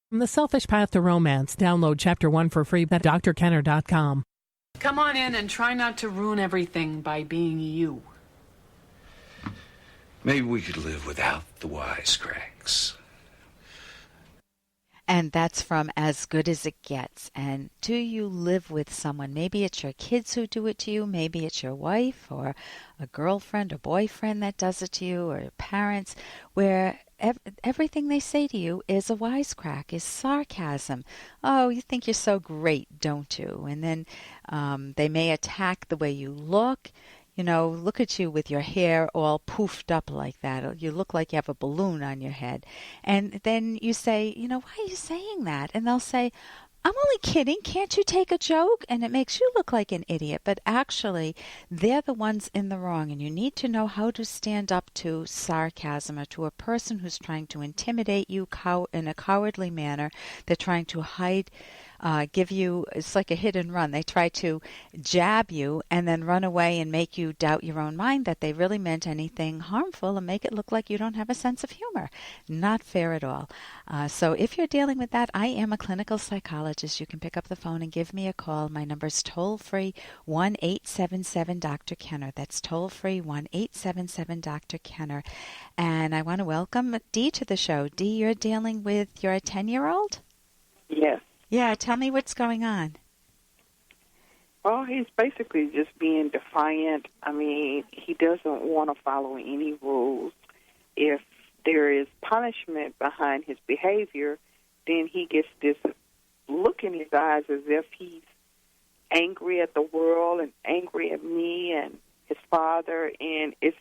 From The Selfish Path to Romance, download Chapter 1 for free at drkenner.com. Come on in and try not to ruin everything by being you. Maybe we could live without the wisecracks. And that's from As Good as It Gets. And do you live with someone? Maybe it's your kids who do it to you. Maybe it's your wife or a girlfriend or boyfriend that does it to you, or your parents, where everything they say to you is a wisecrack, is sarcasm. Oh, you think you're so great, don't you? And then they may attack the way you look. You know, look at you with your hair all poofed up like that. You look like you have a balloon on your head. And then you say, you know, why are you saying that? And they'll say, I'm only kidding. Can't you take a joke? And it makes you look like an idiot. But actually, they're the ones in the wrong. And you need to know how to stand up to sarcasm or to a person who's trying to intimidate you in a cowardly manner. They're trying to hide, give you, it's like a hit and run. They try to jab you and then run away and make you doubt your own mind that they really meant anything harmful and make it look like you don't have a sense of humor. Not fair at all. So if you're dealing with that, I am a clinical psychologist. You can pick up the phone and give me a call. My number is toll-free 1-877-Dr. That's toll-free 1-877-Dr. Kenner. And I want to welcome Dee to the show. Dee, you're dealing with your 10-year-old? Yes. Yeah, tell me what's going on. Well, he's basically just being defiant. I mean, he doesn't want to follow any rules. If there is punishment behind his behavior, then he gets this look in his eyes as if he's angry at the world and angry at me and his father, and it's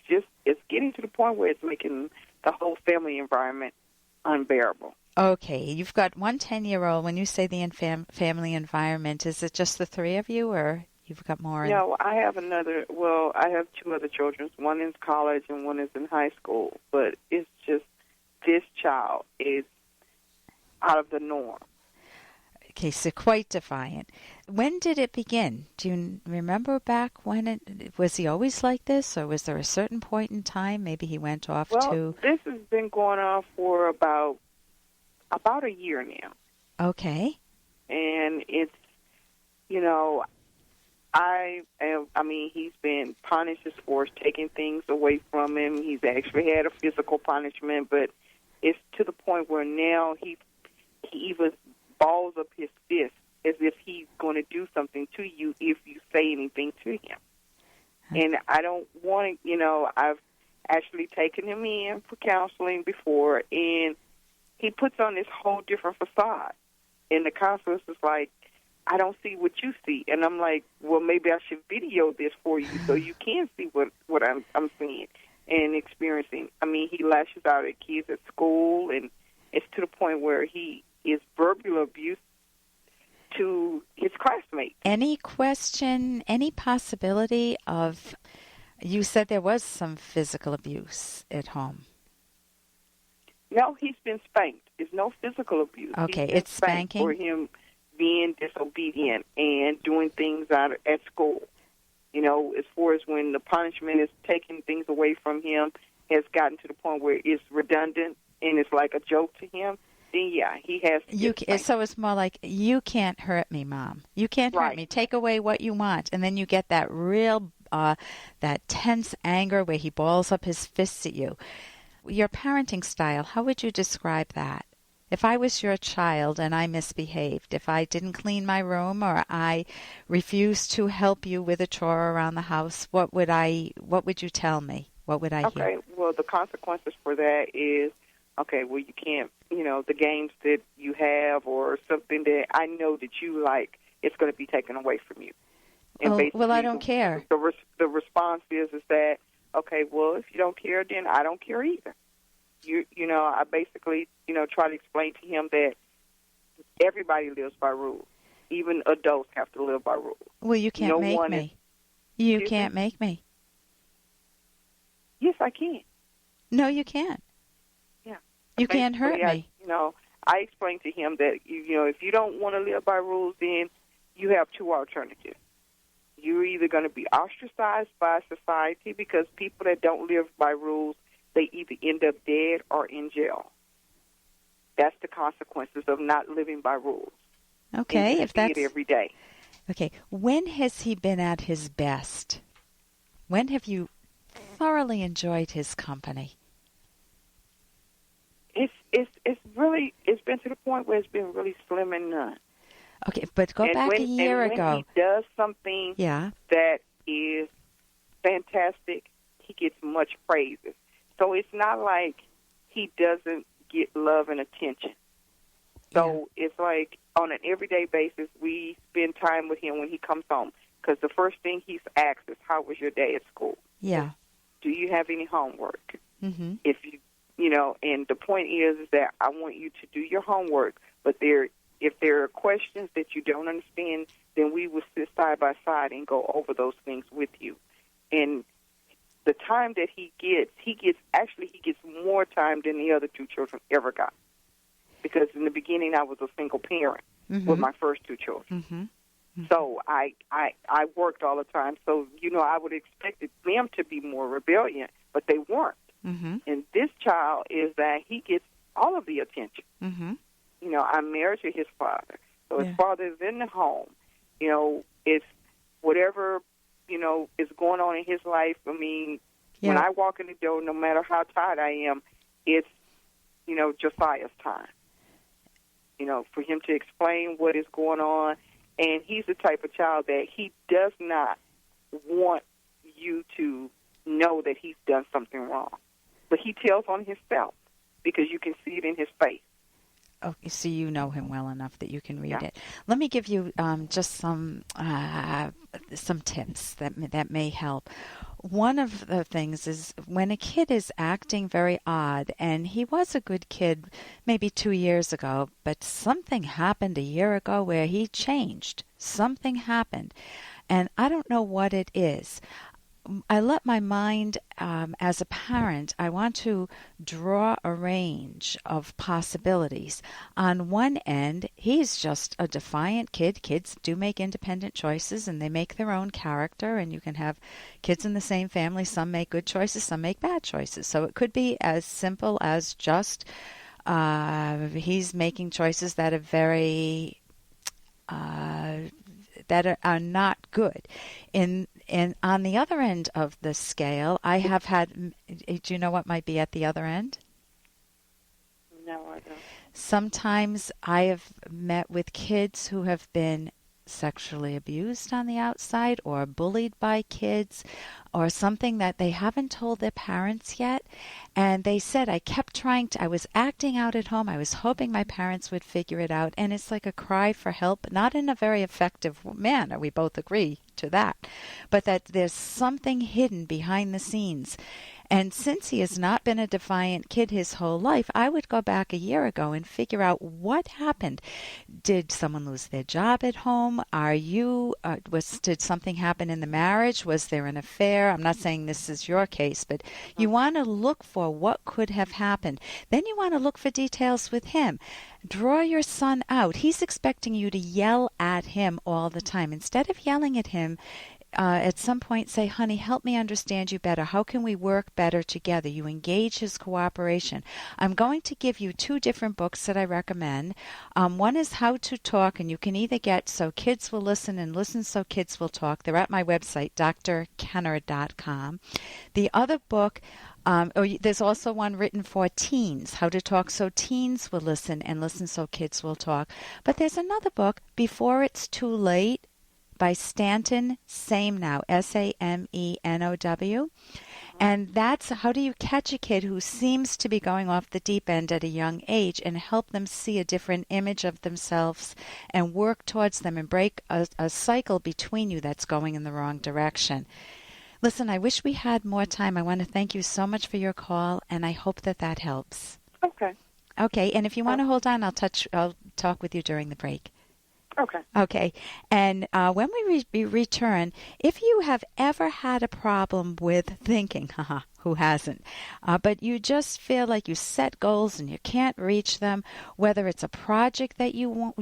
getting to the point where it's making the whole family environment unbearable. Okay, you've got one 10-year-old. When you say the family environment, is it just the three of you, or you've got more? No, I have I have two other children. One is college and one is in high school, but it's just this child is out of the norm. Okay, so quite defiant. When did it begin? Do you remember back when was he always like this, or was there a certain point in time maybe he went off to? This has been going on for about a year now. Okay. And it's, you know, I mean, he's been punished as far as taking things away from him. He's actually had a physical punishment, but it's to the point where now he even balls up his fist as if he's going to do something to you if you say anything to him. And I don't want to, you know, I've actually taken him in for counseling before, and he puts on this whole different facade. And the counselor is like, I don't see what you see. And I'm like, well, maybe I should video this for you so you can see what I'm seeing and experiencing. I mean, he lashes out at kids at school, and it's to the point where he is verbal abuse to his classmates. Any question, any possibility of, you said there was some physical abuse at home. No, he's been spanked. There's no physical abuse. Okay, it's spanking? For him being disobedient and doing things out at school. You know, as far as when the punishment is taking things away from him has gotten to the point where it's redundant and it's like a joke to him, then yeah, he has to so it's more like, you can't hurt me, Mom. You can't hurt me. Take away what you want. And then you get that real, that tense anger where he balls up his fists at you. Your parenting style, how would you describe that? If I was your child and I misbehaved, if I didn't clean my room or I refused to help you with a chore around the house, what would you tell me? What would I hear? Okay, well, the consequences for that is, okay, well, you can't, you know, the games that you have or something that I know that you like, it's going to be taken away from you. And well, I don't care. The response is that, okay, well, if you don't care, then I don't care either. You know, I basically, you know, try to explain to him that everybody lives by rules. Even adults have to live by rules. Well, you can't make me. You can't make me. Yes, I can. No, you can't. Yeah. You can't hurt me. You know, I explained to him that, you know, if you don't want to live by rules, then you have two alternatives. You're either going to be ostracized by society because people that don't live by rules, they either end up dead or in jail. that's the consequences of not living by rules. Okay, and if that's it every day. Okay, when has he been at his best? When have you thoroughly enjoyed his company? It's been to the point where it's been really slim and none. Okay, but go back a year and ago. When he does something that is fantastic, he gets much praises. So it's not like he doesn't get love and attention. So it's like on an everyday basis, we spend time with him when he comes home. Because the first thing he's asked is, how was your day at school? Yeah. Do you have any homework? Mm-hmm. If and the point is that I want you to do your homework, but if there are questions that you don't understand, then we will sit side by side and go over those things with you. And the time that he gets more time than the other two children ever got. Because in the beginning I was a single parent with my first two children. Mm-hmm. Mm-hmm. So I worked all the time. So, I would expect them to be more rebellious, but they weren't. Mm-hmm. And this child is that he gets all of the attention. Mm-hmm. I'm married to his father. So his father is in the home. It's whatever, is going on in his life. I mean, when I walk in the door, no matter how tired I am, it's, Josiah's time. For him to explain what is going on. And he's the type of child that he does not want you to know that he's done something wrong. But he tells on himself because you can see it in his face. Oh, so you know him well enough that you can read it. Let me give you just some tips that may help. One of the things is when a kid is acting very odd, and he was a good kid maybe 2 years ago, but something happened a year ago where he changed. Something happened, and I don't know what it is. I let my mind, as a parent, I want to draw a range of possibilities. On one end, he's just a defiant kid. Kids do make independent choices, and they make their own character, and you can have kids in the same family. Some make good choices, some make bad choices. So it could be as simple as just he's making choices that are very... that are not good. And on the other end of the scale, I have had... Do you know what might be at the other end? No, I don't. Sometimes I have met with kids who have been sexually abused on the outside or bullied by kids or something that they haven't told their parents yet. And they said, I was acting out at home. I was hoping my parents would figure it out. And it's like a cry for help, not in a very effective manner. We both agree to that. But that there's something hidden behind the scenes. And since he has not been a defiant kid his whole life, I would go back a year ago and figure out what happened. Did someone lose their job at home? Did something happen in the marriage? Was there an affair? I'm not saying this is your case, but you want to look for what could have happened. Then you want to look for details with him. Draw your son out. He's expecting you to yell at him all the time. Instead of yelling at him, at some point say, honey, help me understand you better. How can we work better together? You engage his cooperation. I'm going to give you 2 different books that I recommend. One is How to Talk, and you can either get So Kids Will Listen and Listen So Kids Will Talk. They're at my website, drkenner.com. The other book, there's also one written for teens, How to Talk So Teens Will Listen and Listen So Kids Will Talk. But there's another book, Before It's Too Late, by Stanton Samenow, Samenow. And that's how do you catch a kid who seems to be going off the deep end at a young age and help them see a different image of themselves and work towards them and break a cycle between you that's going in the wrong direction. Listen, I wish we had more time. I want to thank you so much for your call, and I hope that helps. Okay. Okay, and if you want to hold on, I'll talk with you during the break. Okay. Okay. And when we return, if you have ever had a problem with thinking, who hasn't? But you just feel like you set goals and you can't reach them, whether it's a project that you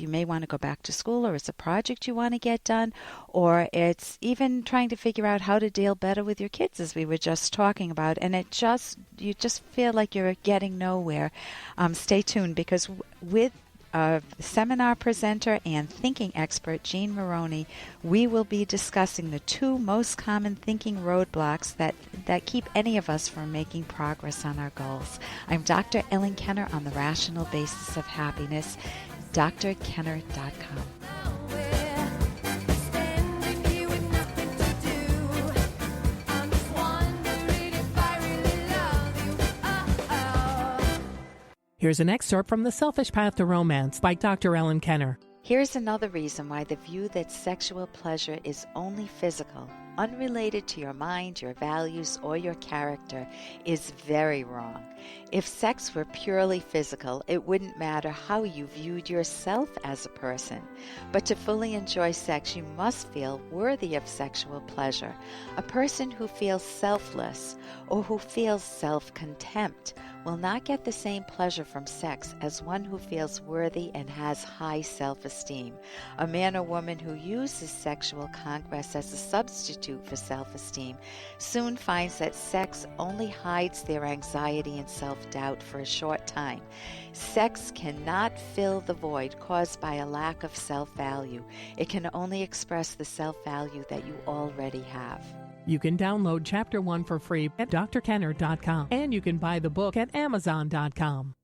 may want to go back to school, or it's a project you want to get done, or it's even trying to figure out how to deal better with your kids, as we were just talking about, and you just feel like you're getting nowhere. Stay tuned, because with seminar presenter and thinking expert Jean Maroney, we will be discussing the two most common thinking roadblocks that keep any of us from making progress on our goals. I'm Dr. Ellen Kenner on the Rational Basis of Happiness, drkenner.com. Here's an excerpt from The Selfish Path to Romance by Dr. Ellen Kenner. Here's another reason why the view that sexual pleasure is only physical, unrelated to your mind, your values, or your character, is very wrong. If sex were purely physical, it wouldn't matter how you viewed yourself as a person. But to fully enjoy sex, you must feel worthy of sexual pleasure. A person who feels selfless or who feels self-contempt will not get the same pleasure from sex as one who feels worthy and has high self-esteem. A man or woman who uses sexual conquest as a substitute for self-esteem soon finds that sex only hides their anxiety and self-doubt for a short time. Sex cannot fill the void caused by a lack of self-value. It can only express the self-value that you already have. You can download Chapter 1 for free at drkenner.com, and you can buy the book at amazon.com.